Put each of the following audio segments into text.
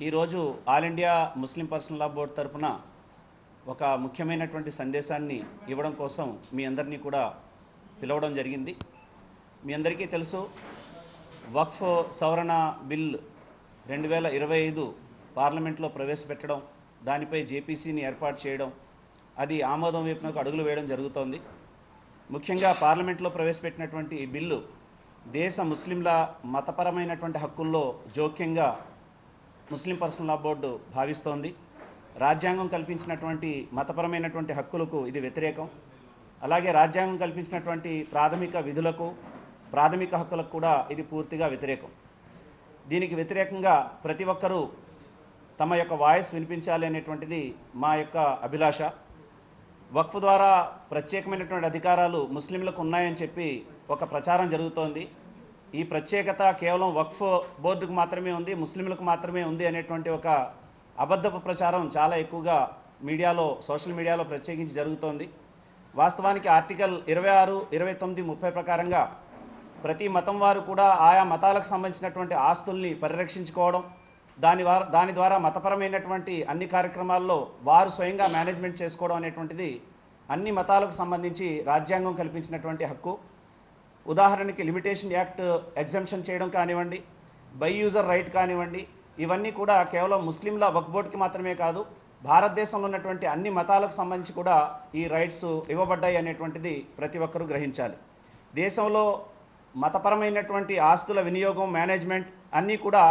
ఈరోజు all India Muslim personal లా board తరపున ఒక ముఖ్యమైనటువంటి సందేశాన్ని ఇవ్వడం కోసం మీ అందరినీ కూడా పిలవడం జరిగింది. మీ అందరికీ తెలుసు, వక్ఫ్ సవరణ బిల్ 2025 పార్లమెంట్లో ప్రవేశపెట్టడం, దానిపై జేపీసీని ఏర్పాటు చేయడం, అది ఆమోదం వైపునకు అడుగులు వేయడం జరుగుతోంది. ముఖ్యంగా పార్లమెంట్లో ప్రవేశపెట్టినటువంటి ఈ బిల్లు దేశ ముస్లింల మతపరమైనటువంటి హక్కుల్లో జోక్యంగా ముస్లిం పర్సనల్ లా బోర్డు భావిస్తోంది. రాజ్యాంగం కల్పించినటువంటి మతపరమైనటువంటి హక్కులకు ఇది వ్యతిరేకం. అలాగే రాజ్యాంగం కల్పించినటువంటి ప్రాథమిక విధులకు, ప్రాథమిక హక్కులకు కూడా ఇది పూర్తిగా వ్యతిరేకం. దీనికి వ్యతిరేకంగా ప్రతి ఒక్కరూ తమ యొక్క వాయిస్ వినిపించాలి అనేటువంటిది మా యొక్క అభిలాష. వక్ఫ్ ద్వారా ప్రత్యేకమైనటువంటి అధికారాలు ముస్లింలకు ఉన్నాయని చెప్పి ఒక ప్రచారం జరుగుతోంది. ఈ ప్రత్యేకత కేవలం వక్ఫ్ బోర్డుకు మాత్రమే ఉంది, ముస్లింలకు మాత్రమే ఉంది అనేటువంటి ఒక అబద్ధపు ప్రచారం చాలా ఎక్కువగా మీడియాలో, సోషల్ మీడియాలో ప్రత్యేకించి జరుగుతోంది. వాస్తవానికి ఆర్టికల్ 26, 29, 30 ప్రకారంగా ప్రతి మతం వారు కూడా ఆయా మతాలకు సంబంధించినటువంటి ఆస్తుల్ని పరిరక్షించుకోవడం, దాని ద్వారా మతపరమైనటువంటి అన్ని కార్యక్రమాల్లో వారు స్వయంగా మేనేజ్మెంట్ చేసుకోవడం అనేటువంటిది అన్ని మతాలకు సంబంధించి రాజ్యాంగం కల్పించినటువంటి హక్కు. ఉదాహరణకి లిమిటేషన్ యాక్ట్ ఎగ్జంప్షన్ చేయడం కానివ్వండి, బై యూజర్ రైట్ కానివ్వండి, ఇవన్నీ కూడా కేవలం ముస్లింల వక్ఫ్ బోర్డుకి మాత్రమే కాదు, భారతదేశంలో ఉన్నటువంటి అన్ని మతాలకు సంబంధించి కూడా ఈ రైట్స్ ఇవ్వబడ్డాయి అనేటువంటిది ప్రతి ఒక్కరూ గ్రహించాలి. దేశంలో మతపరమైనటువంటి ఆస్తుల వినియోగం, మేనేజ్మెంట్ అన్నీ కూడా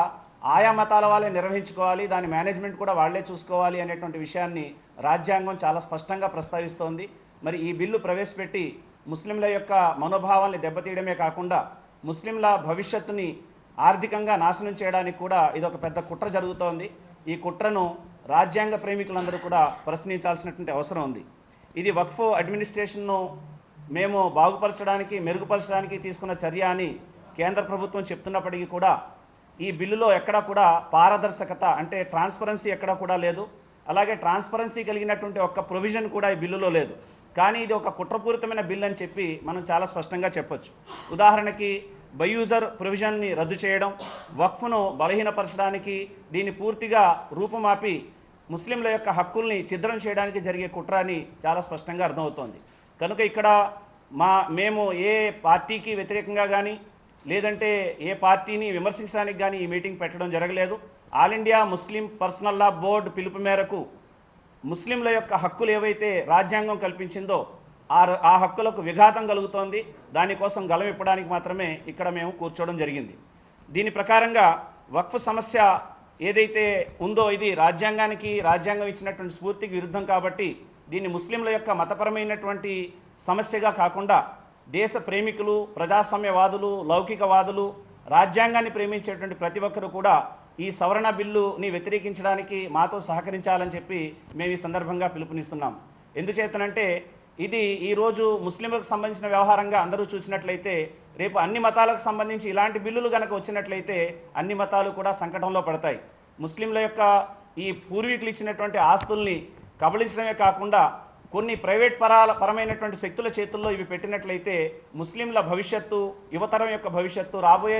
ఆయా మతాల వాళ్ళే నిర్వహించుకోవాలి, దాని మేనేజ్మెంట్ కూడా వాళ్లే చూసుకోవాలి అనేటువంటి విషయాన్ని రాజ్యాంగం చాలా స్పష్టంగా ప్రస్తావిస్తోంది. మరి ఈ బిల్లు ప్రవేశపెట్టి ముస్లింల యొక్క మనోభావాల్ని దెబ్బతీయడమే కాకుండా ముస్లింల భవిష్యత్తుని ఆర్థికంగా నాశనం చేయడానికి కూడా ఇది ఒక పెద్ద కుట్ర జరుగుతోంది. ఈ కుట్రను రాజ్యాంగ ప్రేమికులందరూ కూడా ప్రశ్నించాల్సినటువంటి అవసరం ఉంది. ఇది వక్ఫ్ అడ్మినిస్ట్రేషన్ను మేము బాగుపరచడానికి, మెరుగుపరచడానికి తీసుకున్న చర్య అని కేంద్ర ప్రభుత్వం చెప్తున్నప్పటికీ కూడా ఈ బిల్లులో ఎక్కడా కూడా పారదర్శకత అంటే ట్రాన్స్పరెన్సీ ఎక్కడా కూడా లేదు. అలాగే ట్రాన్స్పరెన్సీ కలిగినటువంటి ఒక్క ప్రొవిజన్ కూడా ఈ బిల్లులో లేదు. కానీ ఇది ఒక కుట్రపూరితమైన బిల్ అని చెప్పి మనం చాలా స్పష్టంగా చెప్పొచ్చు. ఉదాహరణకి బై యూజర్ ప్రొవిజన్ని రద్దు చేయడం, వక్ఫ్ను బలహీనపరచడానికి, దీన్ని పూర్తిగా రూపుమాపి ముస్లింల యొక్క హక్కుల్ని ఛిద్రం చేయడానికి జరిగే కుట్ర అని చాలా స్పష్టంగా అర్థమవుతోంది. కనుక ఇక్కడ మేము ఏ పార్టీకి వ్యతిరేకంగా కానీ, లేదంటే ఏ పార్టీని విమర్శించడానికి కానీ ఈ మీటింగ్ పెట్టడం జరగలేదు. ఆల్ ఇండియా ముస్లిం పర్సనల్ లా బోర్డు పిలుపు మేరకు ముస్లింల యొక్క హక్కులు ఏవైతే రాజ్యాంగం కల్పించిందో ఆ హక్కులకు విఘాతం కలుగుతోంది, దానికోసం గళం ఇప్పడానికి మాత్రమే ఇక్కడ మేము కూర్చోవడం జరిగింది. దీని ప్రకారంగా వక్ఫ్ సమస్య ఏదైతే ఉందో ఇది రాజ్యాంగం ఇచ్చినటువంటి స్ఫూర్తికి విరుద్ధం కాబట్టి దీన్ని ముస్లింల యొక్క మతపరమైనటువంటి సమస్యగా కాకుండా దేశ ప్రేమికులు, ప్రజాస్వామ్యవాదులు, లౌకికవాదులు, రాజ్యాంగాన్ని ప్రేమించేటువంటి ప్రతి ఒక్కరు కూడా ఈ సవరణ బిల్లుని వ్యతిరేకించడానికి మాతో సహకరించాలని చెప్పి మేము ఈ సందర్భంగా పిలుపునిస్తున్నాం. ఎందుచేతనంటే ఇది ఈరోజు ముస్లింలకు సంబంధించిన వ్యవహారంగా అందరూ చూసినట్లయితే రేపు అన్ని మతాలకు సంబంధించి ఇలాంటి బిల్లులు కనుక వచ్చినట్లయితే అన్ని మతాలు కూడా సంకటంలో పడతాయి. ముస్లింల యొక్క ఈ పూర్వీకులు ఇచ్చినటువంటి ఆస్తుల్ని కబళించడమే కాకుండా కొన్ని ప్రైవేట్ పరమైనటువంటి శక్తుల చేతుల్లో ఇవి పెట్టినట్లయితే ముస్లింల భవిష్యత్తు, యువతరం యొక్క భవిష్యత్తు, రాబోయే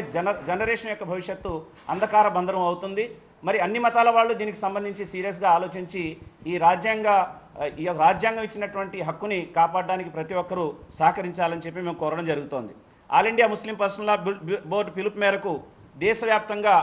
జనరేషన్ యొక్క భవిష్యత్తు అంధకార బంధనం అవుతుంది. మరి అన్ని మతాల వాళ్ళు దీనికి సంబంధించి సీరియస్గా ఆలోచించి ఈ రాజ్యాంగం ఇచ్చినటువంటి హక్కుని కాపాడడానికి ప్రతి ఒక్కరూ సహకరించాలని చెప్పి మేము కోరడం జరుగుతోంది. ఆల్ ఇండియా ముస్లిం పర్సనల్ లా బోర్డు పిలుపు మేరకు దేశవ్యాప్తంగా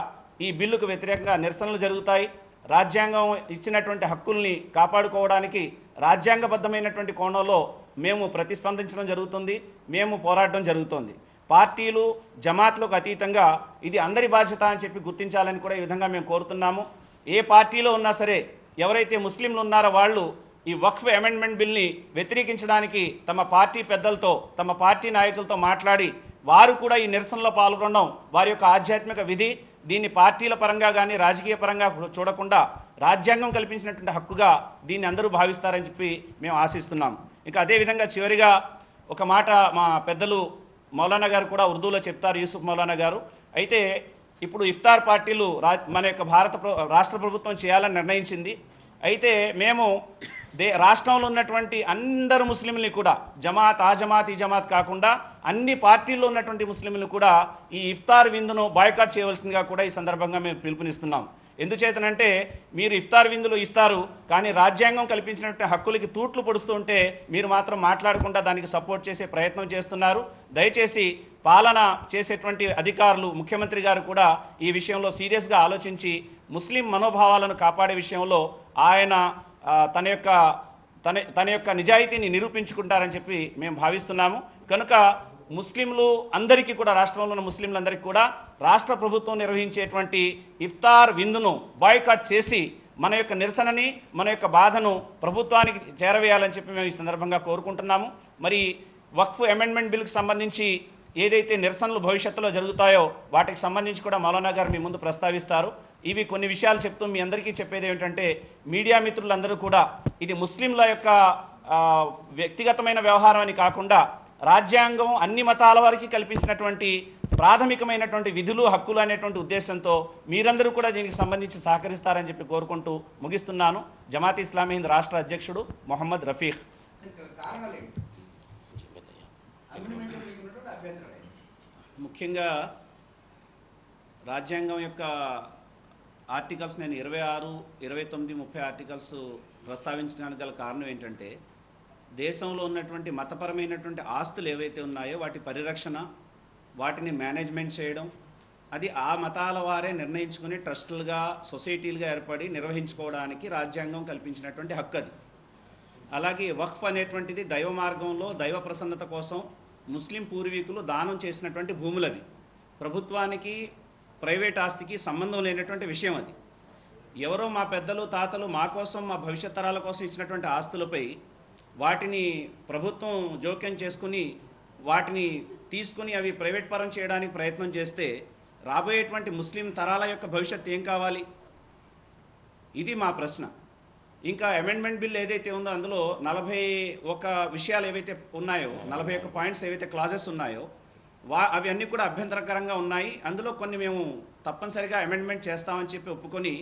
ఈ బిల్లుకు వ్యతిరేకంగా నిరసనలు జరుగుతాయి. రాజ్యాంగం ఇచ్చినటువంటి హక్కుల్ని కాపాడుకోవడానికి రాజ్యాంగబద్ధమైనటువంటి కోణంలో మేము ప్రతిస్పందించడం జరుగుతుంది, మేము పోరాడడం జరుగుతుంది. పార్టీలు, జమాత్లకు అతీతంగా ఇది అందరి బాధ్యత అని చెప్పి గుర్తించాలని కూడా ఈ విధంగా మేము కోరుతున్నాము. ఏ పార్టీలో ఉన్నా సరే ఎవరైతే ముస్లింలు ఉన్నారో వాళ్ళు ఈ వక్ఫ్ అమెండ్మెంట్ బిల్ని వ్యతిరేకించడానికి తమ పార్టీ పెద్దలతో, తమ పార్టీ నాయకులతో మాట్లాడి వారు కూడా ఈ నిరసనలో పాల్గొనడం వారి యొక్క ఆధ్యాత్మిక విధి. దీన్ని పార్టీల పరంగా కానీ రాజకీయ పరంగా చూడకుండా రాజ్యాంగం కల్పించినటువంటి హక్కుగా దీన్ని అందరూ భావిస్తారని చెప్పి మేము ఆశిస్తున్నాం. ఇంకా అదేవిధంగా చివరిగా ఒక మాట మా పెద్దలు మౌలానా గారు కూడా ఉర్దూలో చెప్తారు, యూసుఫ్ మౌలానా గారు. అయితే ఇప్పుడు ఇఫ్తార్ పార్టీలు మన యొక్క రాష్ట్ర ప్రభుత్వం చేయాలని నిర్ణయించింది. అయితే మేము రాష్ట్రంలో ఉన్నటువంటి అందరు ముస్లింలని కూడా జమాత్, ఆ జమాత్, ఈ జమాత్ కాకుండా అన్ని పార్టీల్లో ఉన్నటువంటి ముస్లింలు కూడా ఈ ఇఫ్తార్ విందును బాయ్కాట్ చేయవలసిందిగా కూడా ఈ సందర్భంగా మేము పిలుపునిస్తున్నాం. ఎందుచేతనంటే మీరు ఇఫ్తార్ విందులు ఇస్తారు, కానీ రాజ్యాంగం కల్పించినటువంటి హక్కులకి తూట్లు పొడుస్తూ ఉంటే మీరు మాత్రం మాట్లాడకుండా దానికి సపోర్ట్ చేసే ప్రయత్నం చేస్తున్నారు. దయచేసి పాలన చేసేటువంటి అధికారులు, ముఖ్యమంత్రి గారు కూడా ఈ విషయంలో సీరియస్గా ఆలోచించి ముస్లిం మనోభావాలను కాపాడే విషయంలో ఆయన తన యొక్క నిజాయితీని నిరూపించుకుంటారని చెప్పి మేము భావిస్తున్నాము. కనుక ముస్లింలు అందరికీ కూడా, రాష్ట్రంలో ఉన్న ముస్లింలందరికీ కూడా రాష్ట్ర ప్రభుత్వం నిర్వహించేటువంటి ఇఫ్తార్ విందును బాయ్కాట్ చేసి మన యొక్క నిరసనని, మన యొక్క బాధను ప్రభుత్వానికి చేరవేయాలని చెప్పి మేము ఈ సందర్భంగా కోరుకుంటున్నాము. మరి వక్ఫ్ అమెండ్మెంట్ బిల్కి సంబంధించి ఏదైతే నిరసనలు భవిష్యత్తులో జరుగుతాయో వాటికి సంబంధించి కూడా మౌలానా గారు మీ ముందు ప్రస్తావిస్తారు. ఇవి కొన్ని విషయాలు చెప్తూ మీ అందరికీ చెప్పేది ఏమిటంటే, మీడియా మిత్రులందరూ కూడా ఇది ముస్లింల యొక్క వ్యక్తిగతమైన వ్యవహారం అని కాకుండా రాజ్యాంగం అన్ని మతాల వారికి కల్పించినటువంటి ప్రాథమికమైనటువంటి విధులు, హక్కులు అనేటువంటి ఉద్దేశంతో మీరందరూ కూడా దీనికి సంబంధించి సహకరిస్తారని చెప్పి కోరుకుంటూ ముగిస్తున్నాను. జమాత్ ఇస్లామీ హింద్ రాష్ట్ర అధ్యక్షుడు మొహమ్మద్ రఫీక్. ముఖ్యంగా రాజ్యాంగం యొక్క ఆర్టికల్స్ నేను 26, 29, 30 ఆర్టికల్స్ ప్రస్తావించడానికి గల కారణం ఏంటంటే, దేశంలో ఉన్నటువంటి మతపరమైనటువంటి ఆస్తులు ఏవైతే ఉన్నాయో వాటి పరిరక్షణ, వాటిని మేనేజ్మెంట్ చేయడం, అది ఆ మతాల వారే నిర్ణయించుకుని ట్రస్టులుగా, సొసైటీలుగా ఏర్పడి నిర్వహించుకోవడానికి రాజ్యాంగం కల్పించినటువంటి హక్కు అది. అలాగే వక్ఫ్ అనేటువంటిది దైవ మార్గంలో దైవ ప్రసన్నత కోసం ముస్లిం పూర్వీకులు దానం చేసినటువంటి భూములవి. ప్రభుత్వానికి, ప్రైవేట్ ఆస్తికి సంబంధం లేనటువంటి విషయం అది. ఎవరో మా పెద్దలు, తాతలు మా కోసం, మా భవిష్యత్ తరాల కోసం ఇచ్చినటువంటి ఆస్తులపై వాటిని ప్రభుత్వం జోక్యం చేసుకుని వాటిని తీసుకుని అవి ప్రైవేట్ పరం చేయడానికి ప్రయత్నం చేస్తే రాబోయేటువంటి ముస్లిం తరాల యొక్క భవిష్యత్తు ఏం కావాలి? ఇది మా ప్రశ్న. ఇంకా అమెండ్మెంట్ బిల్ ఏదైతే ఉందో అందులో 41 విషయాలు ఏవైతే ఉన్నాయో, 41 పాయింట్స్ ఏవైతే క్లాజెస్ ఉన్నాయో అవి అన్నీ కూడా అభ్యంతరకరంగా ఉన్నాయి. అందులో కొన్ని మేము తప్పనిసరిగా అమెండ్మెంట్ చేస్తామని చెప్పి ఒప్పుకొని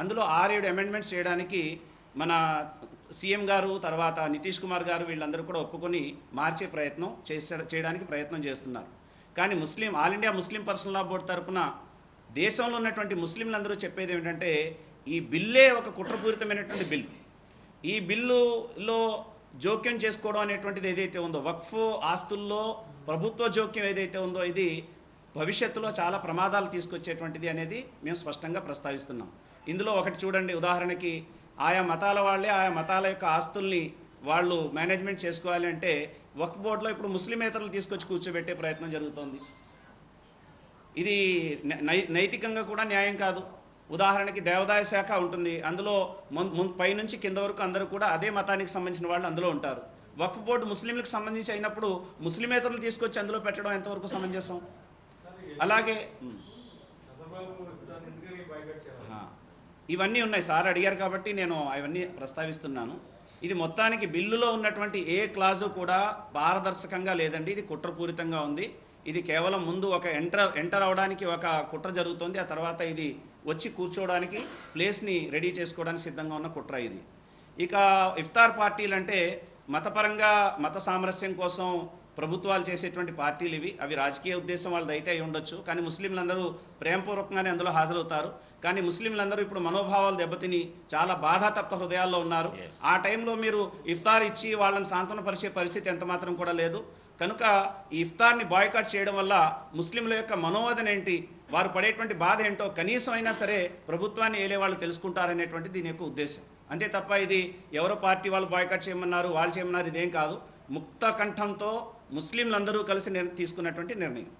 అందులో 6-7 అమెండ్మెంట్స్ చేయడానికి మన సీఎం గారు, తర్వాత నితీష్ కుమార్ గారు వీళ్ళందరూ కూడా ఒప్పుకొని మార్చే ప్రయత్నం చేయడానికి ప్రయత్నం చేస్తున్నారు. కానీ ఆల్ ఇండియా ముస్లిం పర్సనల్ లా బోర్డు తరఫున దేశంలో ఉన్నటువంటి ముస్లింలందరూ చెప్పేది ఏమిటంటే, ఈ బిల్లే ఒక కుట్రపూరితమైనటువంటి బిల్. ఈ బిల్లులో జోక్యం చేసుకోవడం అనేటువంటిది ఏదైతే ఉందో, వక్ఫ్ ఆస్తుల్లో ప్రభుత్వ జోక్యం ఏదైతే ఉందో, ఇది భవిష్యత్తులో చాలా ప్రమాదాలు తీసుకొచ్చేటువంటిది అనేది మేము స్పష్టంగా ప్రస్తావిస్తున్నాం. ఇందులో ఒకటి చూడండి, ఉదాహరణకి ఆయా మతాల వాళ్ళే ఆయా మతాల యొక్క ఆస్తుల్ని వాళ్ళు మేనేజ్మెంట్ చేసుకోవాలి అంటే వక్ఫ్ బోర్డులో ఇప్పుడు ముస్లిమేతరులు తీసుకొచ్చి కూర్చోబెట్టే ప్రయత్నం జరుగుతోంది. ఇది నైతికంగా కూడా న్యాయం కాదు. ఉదాహరణకి దేవాదాయ శాఖ ఉంటుంది, అందులో పైనుంచి కింద వరకు అందరూ కూడా అదే మతానికి సంబంధించిన వాళ్ళు అందులో ఉంటారు. వక్ఫ్ బోర్డు ముస్లింలకు సంబంధించి అయినప్పుడు ముస్లిమేతరులు తీసుకొచ్చి అందులో పెట్టడం ఎంతవరకు సమంజసం? అలాగే ఇవన్నీ ఉన్నాయి. సార్ అడిగారు కాబట్టి నేను అవన్నీ ప్రస్తావిస్తున్నాను. ఇది మొత్తానికి బిల్లులో ఉన్నటువంటి ఏ క్లాజు కూడా పారదర్శకంగా లేదండి. ఇది కుట్రపూరితంగా ఉంది. ఇది కేవలం ముందు ఒక ఎంటర్ అవడానికి ఒక కుట్ర జరుగుతుంది, ఆ తర్వాత ఇది వచ్చి కూర్చోవడానికి ప్లేస్ని రెడీ చేసుకోవడానికి సిద్ధంగా ఉన్న కుట్ర ఇది. ఇక ఇఫ్తార్ పార్టీలు అంటే మతపరంగా మత సామరస్యం కోసం ప్రభుత్వాలు చేసేటువంటి పార్టీలు ఇవి. అవి రాజకీయ ఉద్దేశం వాళ్ళది అయితే అయి ఉండొచ్చు, కానీ ముస్లింలందరూ ప్రేమపూర్వకంగానే అందులో హాజరవుతారు. కానీ ముస్లింలందరూ ఇప్పుడు మనోభావాలు దెబ్బతిని చాలా బాధాతప్త హృదయాల్లో ఉన్నారు. ఆ టైంలో మీరు ఇఫ్తార్ ఇచ్చి వాళ్ళని సాంత్వనపరిచే పరిస్థితి ఎంత మాత్రం కూడా లేదు. కనుక ఈ ఇఫ్తార్ని బాయ్కాట్ చేయడం వల్ల ముస్లింల యొక్క మనోవేదన ఏంటి, వారు పడేటువంటి బాధ ఏంటో కనీసం అయినా సరే ప్రభుత్వాన్ని ఏలే వాళ్ళు తెలుసుకుంటారనేటువంటి దీని యొక్క ఉద్దేశం. అంతే తప్ప ఇది ఎవరో పార్టీ వాళ్ళు బాయ్కాట్ చేయమన్నారు, వాళ్ళు చేయమన్నారు, ఇదేం కాదు. ముక్త కంఠంతో ముస్లింలందరూ కలిసి తీసుకున్నటువంటి నిర్ణయం.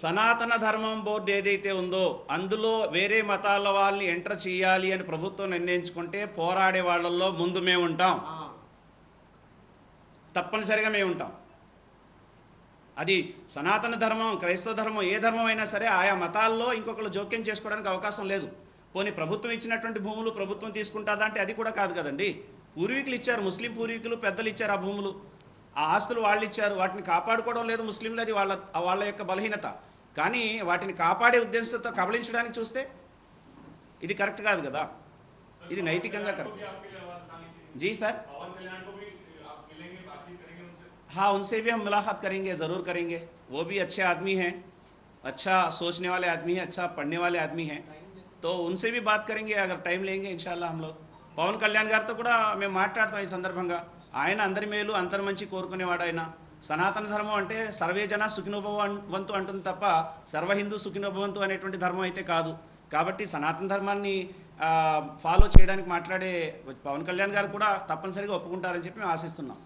సనాతన ధర్మం బోర్డు ఏదైతే ఉందో అందులో వేరే మతాల వాళ్ళని ఎంటర్ చేయాలి అని ప్రభుత్వం నిర్ణయించుకుంటే పోరాడే వాళ్ళల్లో ముందు మేము ఉంటాం, తప్పనిసరిగా మేము ఉంటాం. అది సనాతన ధర్మం, క్రైస్తవ ధర్మం, ఏ ధర్మం అయినా సరే ఆయా మతాల్లో ఇంకొకరు జోక్యం చేసుకోవడానికి అవకాశం లేదు. పోనీ ప్రభుత్వం ఇచ్చినటువంటి భూములు ప్రభుత్వం తీసుకుంటుందా అంటే అది కూడా కాదు కదండి. పూర్వీకులు ఇచ్చారు, ముస్లిం పూర్వీకులు పెద్దలు ఇచ్చారు ఆ భూములు, ఆ ఆస్తులు వాళ్ళు ఇచ్చారు. వాటిని కాపాడుకోవడం లేదు ముస్లింలు, అది వాళ్ళ యొక్క బలహీనత. కానీ వాటిని కాపాడే ఉద్దేశంతో కబళించడానికి చూస్తే ఇది కరెక్ట్ కాదు కదా, ఇది నైతికంగా కరెక్ట్. जी सर, हाँ उनसे भी हम मुलाकात करेंगे, ज़रूर करेंगे. वो भी अच्छे आदमी हैं अच्छा सोचने वाले आदमी हैं, अच्छा पढ़ने वाले आदमी हैं, तो उनसे भी बात करेंगे अगर टाइम लेंगे इंशाल्लाह हम लोग. పవన్ కళ్యాణ్ గారితో కూడా మేము మాట్లాడతాం ఈ సందర్భంగా. ఆయన అందరి మేలు అందరి మంచి కోరుకునేవాడు. ఆయన సనాతన ధర్మం అంటే సర్వే జన సుఖినోభవంతు అంటుంది తప్ప సర్వ హిందూ సుఖినోభవంతు అనేటువంటి ధర్మం అయితే కాదు. కాబట్టి సనాతన ధర్మాన్ని ఫాలో చేయడానికి మాట్లాడే పవన్ కళ్యాణ్ గారు కూడా తప్పనిసరిగా ఒప్పుకుంటారని చెప్పి మేము ఆశిస్తున్నాం.